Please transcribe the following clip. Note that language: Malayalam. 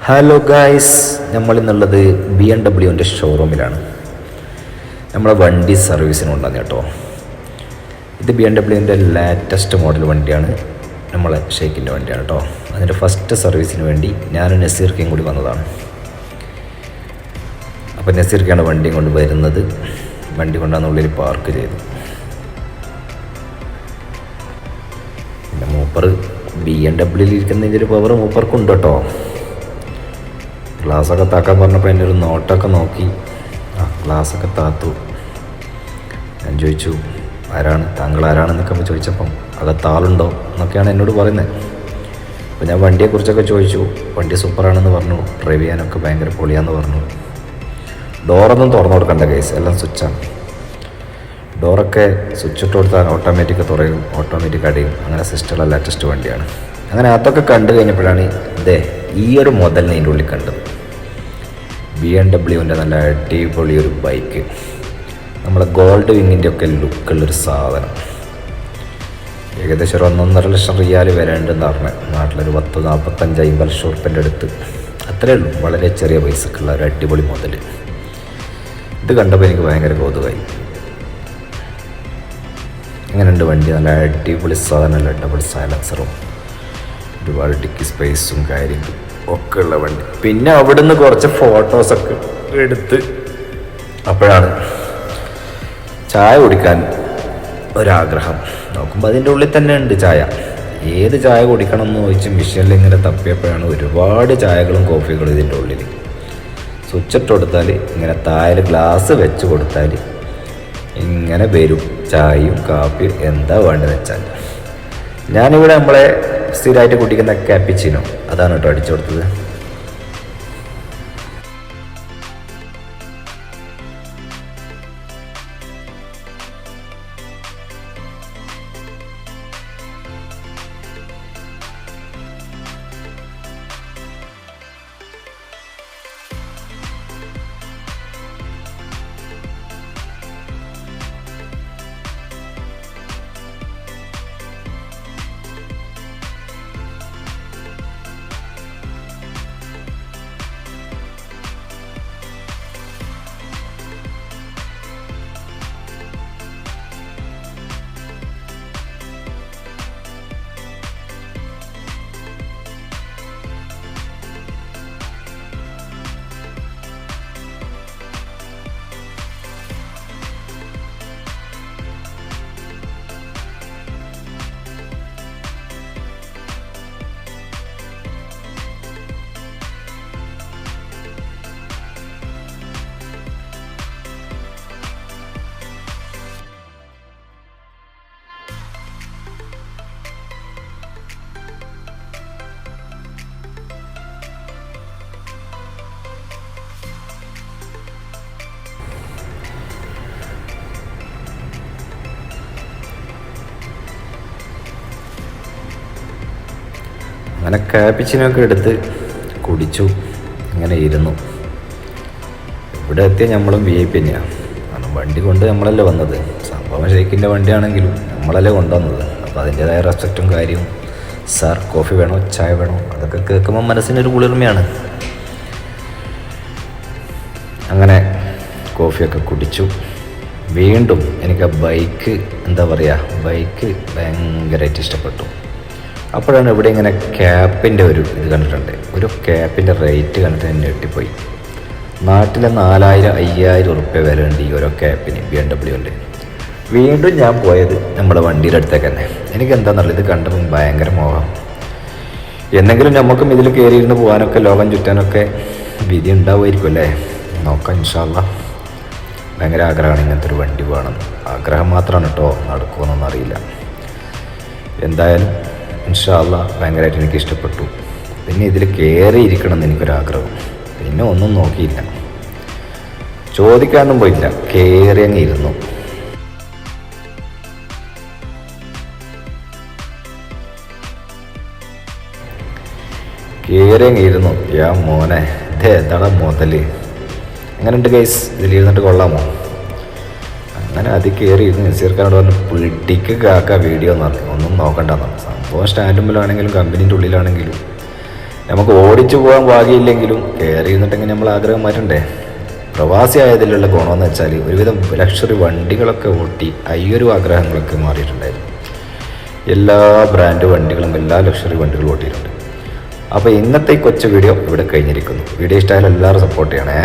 ഹലോ ഗായ്സ്, നമ്മളിന്നുള്ളത് BMW ഷോറൂമിലാണ്. നമ്മളെ വണ്ടി സർവീസിന് കൊണ്ടുവന്നു കേട്ടോ. ഇത് BMW ലേറ്റസ്റ്റ് മോഡൽ വണ്ടിയാണ്. നമ്മളെ ഷെയ്ഖിൻ്റെ വണ്ടിയാണ് കേട്ടോ. അതിൻ്റെ ഫസ്റ്റ് സർവീസിന് വേണ്ടി ഞാനും നസീർക്കയും കൂടി വന്നതാണ്. അപ്പോൾ നസീർക്കാണ് വണ്ടിയും കൊണ്ട് വരുന്നത്. വണ്ടി കൊണ്ടാണ് ഉള്ളിൽ പാർക്ക് ചെയ്തു. പിന്നെ മൂപ്പർ BMW ഇരിക്കുന്നതിൻ്റെ ഒരു പവർ മൂപ്പർക്കുണ്ട് കേട്ടോ. ഗ്ലാസ്സൊക്കെ താക്കാൻ പറഞ്ഞപ്പോൾ എൻ്റെ ഒരു നോട്ടൊക്കെ നോക്കി ഗ്ലാസ്സൊക്കെ താത്തു. ഞാൻ ചോദിച്ചു, താങ്കൾ ആരാണെന്നൊക്കെ ചോദിച്ചപ്പം അകത്താളുണ്ടോ എന്നൊക്കെയാണ് എന്നോട് പറയുന്നത്. അപ്പോൾ ഞാൻ വണ്ടിയെക്കുറിച്ചൊക്കെ ചോദിച്ചു. വണ്ടി സൂപ്പറാണെന്ന് പറഞ്ഞു. ഡ്രൈവ് ചെയ്യാനൊക്കെ ഭയങ്കര പൊളിയാന്ന് പറഞ്ഞു. ഡോറൊന്നും തുറന്നു കൊടുക്കണ്ട കേസ്, എല്ലാം സ്വിച്ചാണ്. ഡോറൊക്കെ സ്വിച്ച് ഇട്ട് കൊടുത്താൽ ഓട്ടോമാറ്റിക് തുറയും ഓട്ടോമാറ്റിക് അടയും. അങ്ങനെ സിസ്റ്റമുള്ള ലേറ്റസ്റ്റ് വണ്ടിയാണ്. അങ്ങനെ അതൊക്കെ കണ്ടു കഴിഞ്ഞപ്പോഴാണ് ഈ ഒരു മോഡലിനെ അതിൻ്റെ ഉള്ളിൽ കണ്ടത്. BMW നല്ല അടിപൊളി ഒരു ബൈക്ക്, നമ്മളെ ഗോൾഡ് വിങ്ങിൻ്റെ ഒക്കെ ലുക്കുള്ളൊരു സാധനം. ഏകദേശം ഒരു 1.5 ലക്ഷം റിയാൽ വരേണ്ടെന്ന് പറഞ്ഞത്. നാട്ടിലൊരു 10, 45, 50 ലക്ഷം ഉറുപ്പിൻ്റെ അടുത്ത്, അത്രയേ ഉള്ളൂ. വളരെ ചെറിയ പൈസക്കുള്ള ഒരു അടിപൊളി മോഡൽ. ഇത് കണ്ടപ്പോൾ എനിക്ക് ഭയങ്കര കൗതുകമായി. എങ്ങനെയുണ്ട് വണ്ടി? നല്ല അടിപൊളി സാധനമല്ല, ഡബിൾ സൈലൻസറും ഒരുപാട് ഡിക്കി സ്പേസും കാര്യങ്ങളും ഒക്കെ ഉള്ള വണ്ടി. പിന്നെ അവിടുന്ന് കുറച്ച് ഫോട്ടോസൊക്കെ എടുത്ത് അപ്പോഴാണ് ചായ കുടിക്കാൻ ഒരാഗ്രഹം. നോക്കുമ്പോൾ അതിൻ്റെ ഉള്ളിൽ തന്നെ ഉണ്ട് ചായ. ഏത് ചായ കുടിക്കണം എന്ന് ചോദിച്ച് മിഷനിൽ ഇങ്ങനെ തപ്പിയപ്പോഴാണ് ഒരുപാട് ചായകളും കോഫികളും ഇതിൻ്റെ ഉള്ളിൽ. സ്വിച്ച് ഇട്ട് കൊടുത്താൽ ഇങ്ങനെ താഴെ ഗ്ലാസ് വെച്ച് കൊടുത്താൽ ഇങ്ങനെ വരും ചായയും കാപ്പിയും എന്താ വേണ്ടതെന്ന് വെച്ചാൽ. ഞാനിവിടെ നമ്മളെ സ്ഥിരമായിട്ട് കുടിക്കുന്ന കാപ്പിച്ചിനോ അതാണ് കേട്ടോ അടിച്ചു കൊടുത്തത്. അങ്ങനെ കാപ്പിച്ചിനൊക്കെ എടുത്ത് കുടിച്ചു. ഇങ്ങനെ ഇരുന്നു. ഇവിടെ എത്തിയ നമ്മളും VIP തന്നെയാണ്. കാരണം വണ്ടി കൊണ്ട് നമ്മളല്ലേ വന്നത്. സംഭവം ഷെയ്ഖിൻ്റെ വണ്ടിയാണെങ്കിലും നമ്മളല്ലേ കൊണ്ടുവന്നത്. അപ്പോൾ അതിൻ്റേതായ റെസ്പെക്റ്റും കാര്യവും. സാർ കോഫി വേണോ ചായ വേണോ അതൊക്കെ കേൾക്കുമ്പോൾ മനസ്സിനൊരു കുളിർമയാണ്. അങ്ങനെ കോഫിയൊക്കെ കുടിച്ചു. വീണ്ടും എനിക്ക് ആ ബൈക്ക് ബൈക്ക് ഭയങ്കരമായിട്ട് ഇഷ്ടപ്പെട്ടു. അപ്പോഴാണ് ഇവിടെ ഇങ്ങനെ ക്യാപ്പിൻ്റെ ഒരു ഇത് കണ്ടിട്ടുണ്ട്. ഒരു ക്യാപ്പിൻ്റെ റേറ്റ് കണ്ടിട്ട് ഞാൻ ഞെട്ടിപ്പോയി. നാട്ടിലെ 4000, 5000 ഉറുപ്പ്യ വില ഉണ്ട് ഈ ഓരോ ക്യാപ്പിന് BMW. വീണ്ടും ഞാൻ പോയത് നമ്മുടെ വണ്ടിയുടെ അടുത്തേക്ക് തന്നെ. എനിക്ക് എന്താണെന്നുള്ളത് ഇത് കണ്ടപ്പോൾ ഭയങ്കര മോഹം. എന്നെങ്കിലും നമുക്കും ഇതിൽ കയറിയിരുന്ന് പോകാനൊക്കെ ലോകം ചുറ്റാനൊക്കെ വിധി ഉണ്ടാവുമായിരിക്കും അല്ലേ? നോക്കാം ഇൻഷാ അല്ലാഹ്. ഭയങ്കര ആഗ്രഹമാണ് ഇങ്ങനത്തെ ഒരു വണ്ടി വേണം. ആഗ്രഹം മാത്രമാണ് കേട്ടോ, നടക്കുമെന്നൊന്നും അറിയില്ല. എന്തായാലും ഇൻഷാ അല്ലാഹ് ഭയങ്കരമായിട്ട് എനിക്ക് ഇഷ്ടപ്പെട്ടു. പിന്നെ ഇതിൽ കയറിയിരിക്കണം എന്ന് എനിക്കൊരാഗ്രഹം. പിന്നെ ഒന്നും നോക്കിയില്ല, ചോദിക്കാനൊന്നും പോയില്ല, കയറി അങ്ങ് ഇരുന്നു. യാ മോനെ, ഇതേതാടാ മുതല്. എങ്ങനെയുണ്ട് ഗൈസ്? ഇതിലിരുന്നിട്ട് കൊള്ളാമോ? അങ്ങനെ അത് കയറി ഇരുന്ന് നസീർക്കാനോട് പറഞ്ഞു, പിടിക്ക് കാക്ക വീഡിയോ എന്ന് പറഞ്ഞു. ഒന്നും നോക്കണ്ടെന്ന് പറഞ്ഞു. സംഭവം സ്റ്റാൻഡുമ്പിലാണെങ്കിലും കമ്പനീൻ്റെ ഉള്ളിലാണെങ്കിലും നമുക്ക് ഓടിച്ചു പോകാൻ ഭാഗ്യമില്ലെങ്കിലും കയറി ഇരുന്നിട്ടെങ്കിൽ നമ്മൾ ആഗ്രഹം മാറ്റണ്ടേ. പ്രവാസി ആയതിലുള്ള ഗുണമെന്ന് വെച്ചാൽ ഒരുവിധം ലക്ഷറി വണ്ടികളൊക്കെ ഓട്ടി അയ്യൊരു ആഗ്രഹങ്ങളൊക്കെ മാറിയിട്ടുണ്ടായിരുന്നു. എല്ലാ ബ്രാൻഡ് വണ്ടികളും എല്ലാ ലക്ഷറി വണ്ടികളും ഓട്ടിയിട്ടുണ്ട്. അപ്പോൾ ഇന്നത്തെ ഈ കൊച്ചു വീഡിയോ ഇവിടെ കഴിഞ്ഞിരിക്കുന്നു. വീഡിയോ ഇഷ്ടമായാലും എല്ലാവരും സപ്പോർട്ട് ചെയ്യണേ.